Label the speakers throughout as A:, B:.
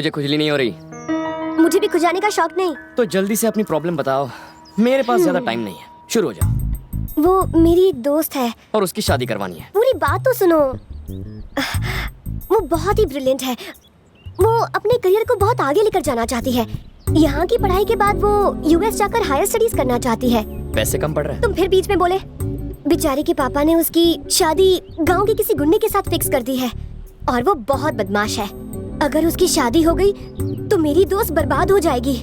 A: मुझे खुजली नहीं हो रही।
B: मुझे भी खुजाने का शौक नहीं।
A: तो जल्दी से अपनी प्रॉब्लम बताओ, मेरे पास ज्यादा टाइम नहीं है। शुरू हो जाओ।
B: वो मेरी एक दोस्त है
A: और उसकी शादी करवानी है।
B: पूरी बात तो सुनो। वो बहुत ही ब्रिलियंट है। वो अपने करियर को बहुत आगे लेकर जाना चाहती है। यहाँ की पढ़ाई के बाद वो यूएस जाकर हायर स्टडीज करना चाहती है।
A: पैसे कम पड़ रहे हैं।
B: तुम फिर बीच में बोले। बेचारी के पापा ने उसकी शादी गांव के किसी गुंडे के साथ फिक्स कर दी है और वो बहुत बदमाश है। अगर उसकी शादी हो गई तो मेरी दोस्त बर्बाद हो जाएगी।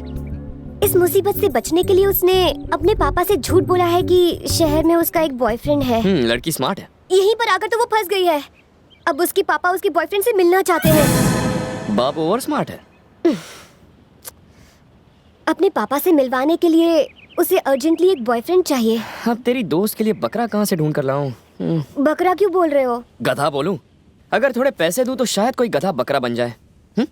B: इस मुसीबत से बचने के लिए उसने अपने पापा से झूठ बोला है कि शहर में उसका एक बॉयफ्रेंड है।
A: लड़की स्मार्ट है।
B: यहीं पर आकर तो वो फंस गई है। अब उसके पापा उसके बॉयफ्रेंड से मिलना चाहते हैं।
A: बाप ओवर स्मार्ट है।
B: अपने पापा से मिलवाने के लिए उसे अर्जेंटली एक बॉयफ्रेंड चाहिए।
A: अब तेरी दोस्त के लिए बकरा कहाँ से ढूंढ कर लाऊं?
B: बकरा क्यों बोल रहे हो?
A: गधा बोलूं? अगर थोड़े पैसे दूं तो शायद कोई गधा बकरा बन जाए। नहीं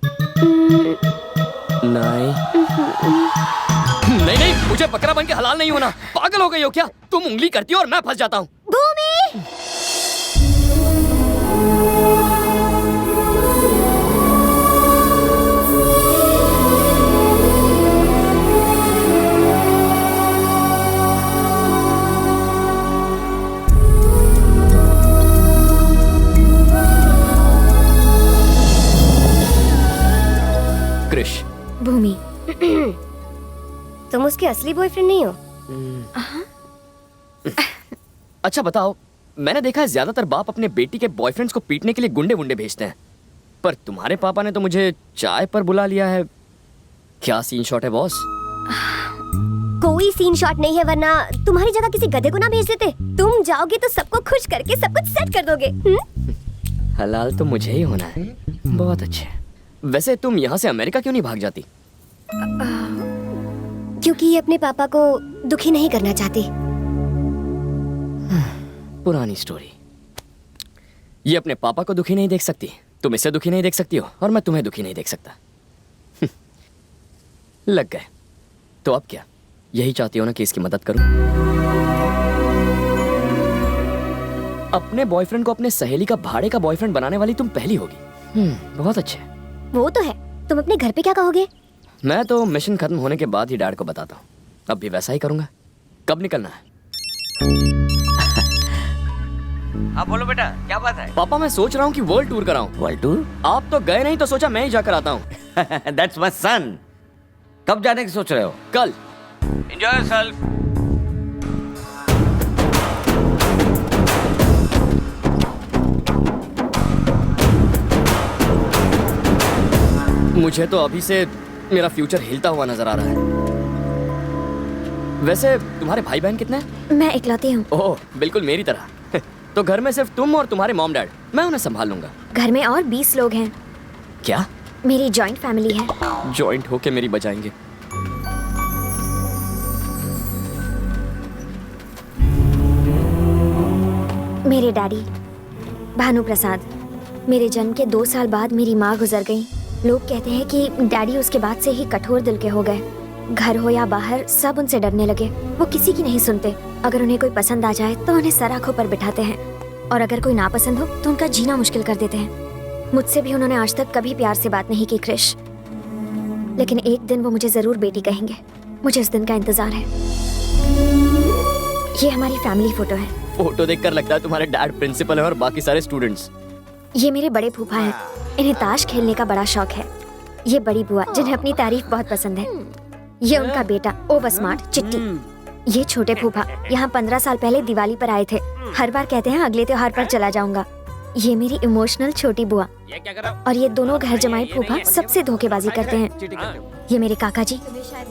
A: नहीं नहीं, मुझे बकरा बन के हलाल नहीं होना। पागल हो गई हो क्या? तुम उंगली करती हो और मैं फंस जाता हूँ।
B: भूमि!
A: क्रिश।
B: भूमि, तुम उसके असली बॉयफ्रेंड नहीं हो?
A: अच्छा बताओ, मैंने देखा है ज्यादातर बाप अपने बेटी के बॉयफ्रेंड्स को पीटने के लिए गुंडे वुंडे भेजते हैं, पर तुम्हारे पापा ने तो मुझे चाय पर बुला लिया है। क्या सीन शॉट है बॉस?
B: कोई सीन शॉट नहीं है, वरना तुम्हारी जगह किसी गधे को ना भेज देते। तुम जाओगे तो सबको खुश करके सब कुछ सेट कर दोगे।
A: हलाल तो मुझे ही होना है। बहुत अच्छे। वैसे तुम यहाँ से अमेरिका क्यों नहीं भाग जाती?
B: क्योंकि ये अपने पापा को दुखी नहीं करना चाहती।
A: पुरानी स्टोरी। ये अपने पापा को दुखी नहीं देख सकती, तुम इसे दुखी नहीं देख सकती हो, और मैं तुम्हें दुखी नहीं देख सकता। लग गए। तो अब क्या, यही चाहती हो ना कि इसकी मदद करूं? अपने बॉयफ्रेंड को अपने सहेली का भाड़े का बॉयफ्रेंड बनाने वाली तुम पहली होगी। बहुत अच्छे।
B: वो तो है। तुम अपने घर पे क्या कहोगे?
A: मैं तो मिशन खत्म होने के बाद ही डैड को बताता हूँ। अब भी वैसा ही करूंगा। कब निकलना है?
C: हाँ बोलो बेटा, क्या बात है?
A: पापा मैं सोच रहा हूँ कि वर्ल्ड टूर कराऊं।
C: World tour?
A: आप तो गए नहीं तो सोचा मैं ही जाकर आता हूँ।
C: That's my son. कब जाने की सोच रहे हो?
A: कल।
C: Enjoy yourself.
A: मुझे तो अभी से मेरा फ्यूचर हिलता हुआ नजर आ रहा है। वैसे तुम्हारे भाई बहन कितने हैं?
B: मैं इकलौती हूँ।
A: ओह, बिल्कुल मेरी तरह। तो घर में सिर्फ तुम और तुम्हारे मॉम डैड। मैं उन्हें संभाल लूंगा।
B: घर में और 20 लोग हैं।
A: क्या?
B: मेरी जॉइंट फैमिली है।
A: जॉइंट होके मेरी बजाएंगे।
B: मेरे डैडी भानु प्रसाद। मेरे जन्म के 2 साल बाद मेरी माँ गुजर गई। लोग कहते हैं कि डैडी उसके बाद से ही कठोर दिल के हो गए। घर हो या बाहर सब उनसे डरने लगे। वो किसी की नहीं सुनते। अगर उन्हें कोई पसंद आ जाए तो उन्हें सर आंखों पर बिठाते हैं, और अगर कोई नापसंद हो तो उनका जीना मुश्किल कर देते हैं। मुझसे भी उन्होंने आज तक कभी प्यार से बात नहीं की क्रिश, लेकिन एक दिन वो मुझे जरूर बेटी कहेंगे। मुझे उस दिन का इंतजार है। ये हमारी फैमिली फोटो है।
A: फोटो देखकर लगता है तुम्हारे डैड प्रिंसिपल है और बाकी सारे स्टूडेंट्स।
B: ये मेरे बड़े फूफा हैं। इन्हें ताश खेलने का बड़ा शौक है। ये बड़ी बुआ जिन्हें अपनी तारीफ बहुत पसंद है। ये उनका बेटा ओवर स्मार्ट चिट्टी। ये छोटे फूफा यहाँ 15 साल पहले दिवाली पर आए थे। हर बार कहते हैं अगले त्योहार पर चला जाऊंगा। ये मेरी इमोशनल छोटी बुआ, और ये दोनों घर जमाई फूफा सबसे धोखेबाजी करते हैं। ये मेरे काका जी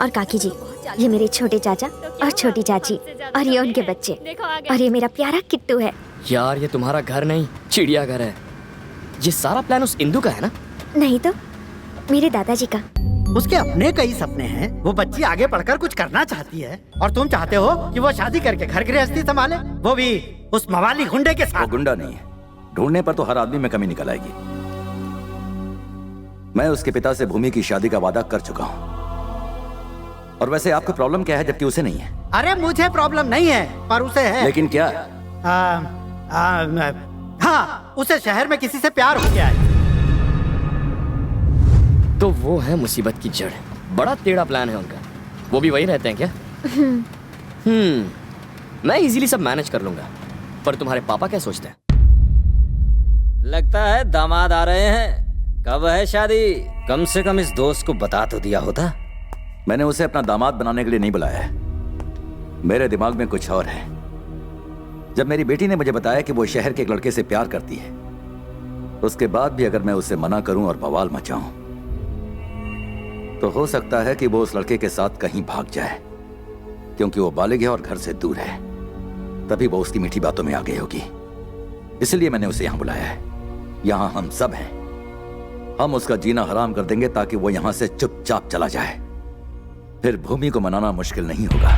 B: और काकी जी। ये मेरे छोटे चाचा और छोटी चाची, और ये उनके बच्चे, और ये मेरा प्यारा किट्टू है।
A: यार ये तुम्हारा घर नहीं, चिड़ियाघर है। ये सारा प्लान उस इंदु का है ना?
B: नहीं तो मेरे दादाजी का।
D: उसके अपने कई सपने हैं। वो बच्ची आगे पढ़कर कुछ करना चाहती है, और तुम चाहते हो कि वो शादी करके घर गृहस्थी संभाले, वो भी उस मवाली गुंडे के साथ।
E: वो गुंडा नहीं है। ढूंढने पर तो हर आदमी में कमी निकल आएगी। मैं उसके पिता से भूमि की शादी का वादा कर चुका हूँ। और वैसे आपको प्रॉब्लम क्या है जबकि उसे नहीं है?
D: अरे मुझे प्रॉब्लम नहीं है, पर उसे है।
E: लेकिन क्या?
D: हाँ, उसे शहर में किसी से प्यार हो गया है।
A: तो वो है मुसीबत की जड़। बड़ा टेढ़ा प्लान है उनका। वो भी वही रहते हैं क्या? मैं इजीली सब मैनेज कर लूंगा। पर तुम्हारे पापा क्या सोचते हैं?
F: लगता है दामाद आ रहे हैं। कब है शादी? कम से कम इस दोस्त को बता तो दिया होता।
E: मैंने उसे अपना दामाद बनाने के लिए नहीं बुलाया है। मेरे दिमाग में कुछ और है। जब मेरी बेटी ने मुझे बताया कि वो शहर के एक लड़के से प्यार करती है, उसके बाद भी अगर मैं उसे मना करूं और बवाल मचाऊं, तो हो सकता है कि वो उस लड़के के साथ कहीं भाग जाए, क्योंकि वो बालिग है और घर से दूर है। तभी वो उसकी मीठी बातों में आ गई होगी। इसलिए मैंने उसे यहां बुलाया है। यहां हम सब हैं। हम उसका जीना हराम कर देंगे ताकि वो यहां से चुपचाप चला जाए। फिर भूमि को मनाना मुश्किल नहीं होगा।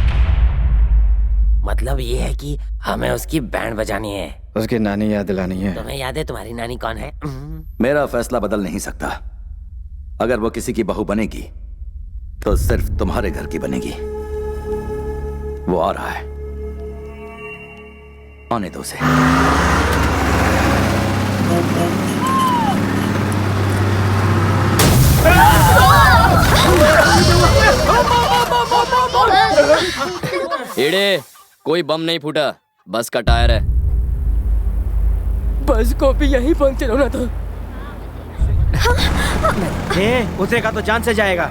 F: मतलब ये है कि हमें उसकी बैंड बजानी है।
G: उसकी नानी याद दिलानी है।
F: तुम्हें याद है तुम्हारी नानी कौन है?
E: मेरा फैसला बदल नहीं सकता। अगर वो किसी की बहू बनेगी तो सिर्फ तुम्हारे घर की बनेगी। वो आ रहा है, आने दो उसे।
A: एड़े, कोई बम नहीं फूटा, बस का टायर है। बस को भी यही पंक्चर होना था।
G: उतरेगा तो जान से जाएगा।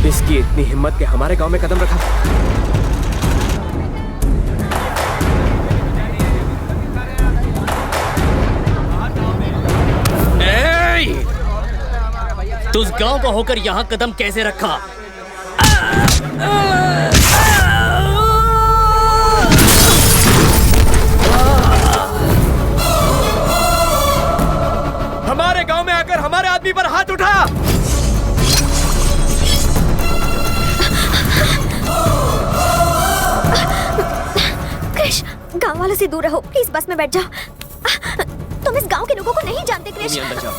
G: इसकी इतनी हिम्मत के हमारे गांव में कदम रखा।
A: तू उस गांव का होकर यहाँ कदम कैसे रखा?
G: हमारे गांव में आकर हमारे आदमी पर हाथ उठा।
B: क्रिश, गांव वालों से दूर रहो प्लीज। बस में बैठ जाओ। तुम इस गांव के लोगों को नहीं जानते क्रिश।
A: तुम अंदर जाओ।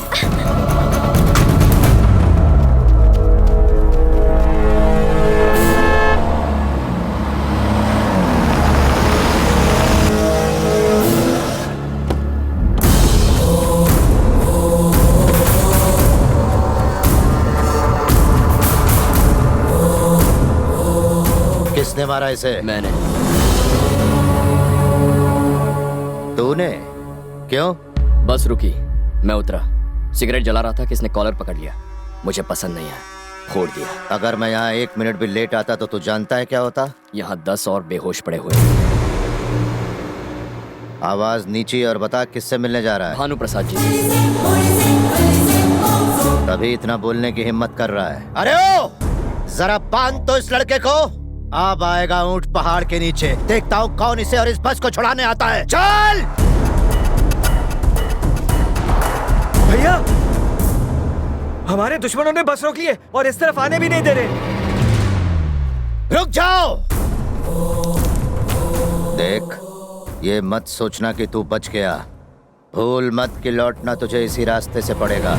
H: किसने मारा इसे?
A: मैंने।
H: तूने? क्यों?
A: बस रुकी, मैं उतरा। सिगरेट जला रहा था कि इसने कॉलर पकड़ लिया। मुझे पसंद नहीं आया, फोड़ दिया।
H: अगर मैं यहाँ 1 मिनट भी लेट आता तो तू जानता है क्या होता?
A: यहाँ 10 और बेहोश पड़े हुए हैं।
H: आवाज नीची और बता किससे मिलने जा रहा है?
A: भानु प्रसाद जी।
H: तभी इतना बोलने की हिम्मत कर रहा है। अरे ओ! जरा बांध तो इस लड़के को। अब आएगा ऊंट पहाड़ के नीचे। देखता हूँ कौन इसे और इस बस को छुड़ाने आता है। चल!
G: भैया, हमारे दुश्मनों ने बस रोक ली है और इस तरफ आने भी नहीं दे रहे।
H: रुक जाओ! देख, ये मत सोचना कि तू बच गया। भूल मत कि लौटना तुझे इसी रास्ते से पड़ेगा।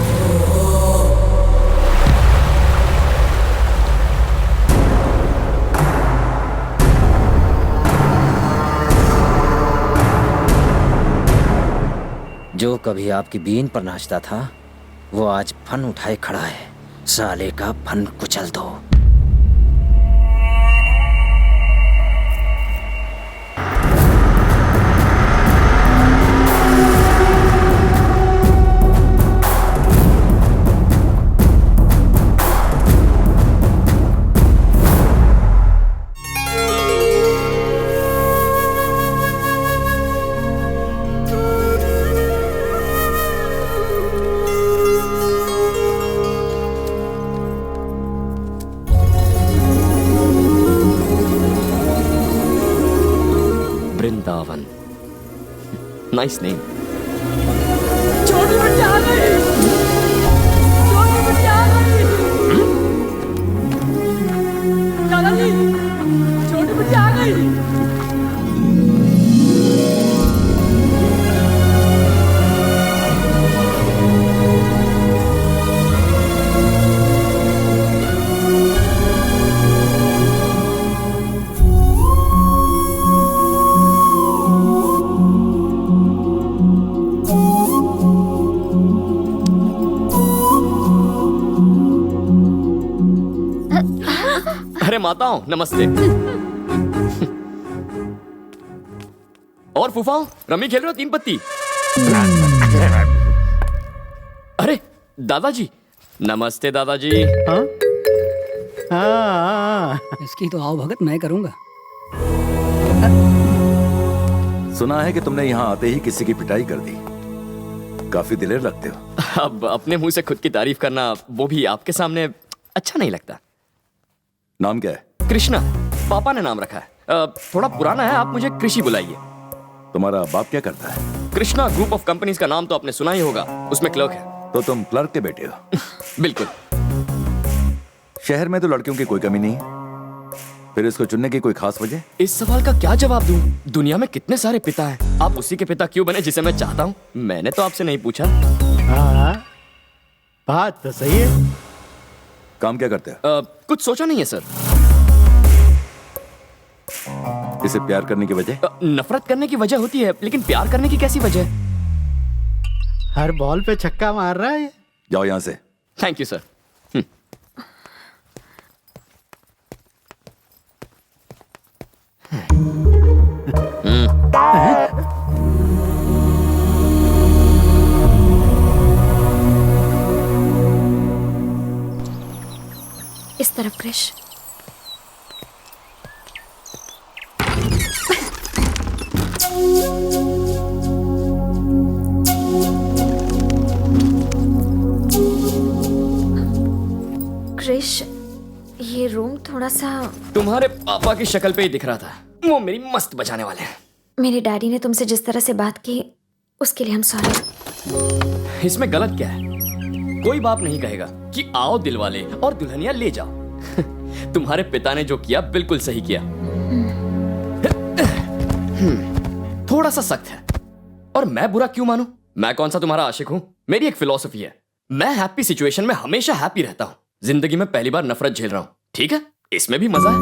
F: जो कभी आपकी बीन पर नाचता था, वो आज फन उठाए खड़ा है। साले का फन कुचल दो।
A: Vrindavan, nice name.
I: छोटी बच्ची आ गई। छोटी बच्ची आ गई। दादाजी, छोटी बच्ची आ गई।
A: अरे माताओं नमस्ते। और फूफाओं रमी खेल रहे हो 3 पत्ती? अरे दादाजी नमस्ते दादाजी।
D: हाँ? हाँ।
I: इसकी तो आओ भगत मैं करूंगा।
E: सुना है कि तुमने यहाँ आते ही किसी की पिटाई कर दी। काफी दिलेर लगते हो।
A: अब अपने मुंह से खुद की तारीफ करना, वो भी आपके सामने, अच्छा नहीं लगता।
E: नाम क्या है?
A: कृष्णा, पापा ने नाम रखा है। थोड़ा पुराना है, आप मुझे कृषि बुलाइए।
E: तुम्हारा बाप क्या करता है?
A: कृष्णा ग्रुप ऑफ कंपनीज का नाम तो आपने सुना ही होगा, उसमें क्लर्क है।
E: तो तुम क्लर्क के बेटे हो?
A: बिल्कुल।
E: शहर में तो लड़कियों की कोई कमी नहीं है, फिर इसको चुनने की कोई खास वजह?
A: इस सवाल का क्या जवाब दूं? दुनिया में कितने सारे पिता हैं, आप उसी के पिता क्यों बने जिसे मैं चाहता हूं? मैंने तो आपसे नहीं पूछा।
D: हाँ, बात तो सही है।
E: काम क्या करते हो?
A: कुछ सोचा नहीं है सर।
E: इसे प्यार करने की वजह?
A: नफरत करने की वजह होती है, लेकिन प्यार करने की कैसी वजह?
D: हर बॉल पे छक्का मार रहा है ये।
E: जाओ यहाँ से।
A: Thank you sir.
B: इस तरफ क्रिश। क्रिश, ये रूम थोड़ा सा।
A: तुम्हारे पापा की शक्ल पे ही दिख रहा था, वो मेरी मस्त बजाने वाले हैं।
B: मेरे डैडी ने तुमसे जिस तरह से बात की उसके लिए हम सॉरी।
A: इसमें गलत क्या है? कोई बाप नहीं कहेगा कि आओ दिलवाले और दुल्हनिया ले जाओ। तुम्हारे पिता ने जो किया बिल्कुल सही किया। थोड़ा सा सख्त है, और मैं बुरा क्यों मानूं? मैं कौन सा तुम्हारा आशिक हूं? मेरी एक फिलॉसफी है, मैं हैप्पी सिचुएशन में हमेशा हैप्पी रहता हूं। जिंदगी में पहली बार नफरत झेल रहा हूं, ठीक है? इसमें भी मजा है।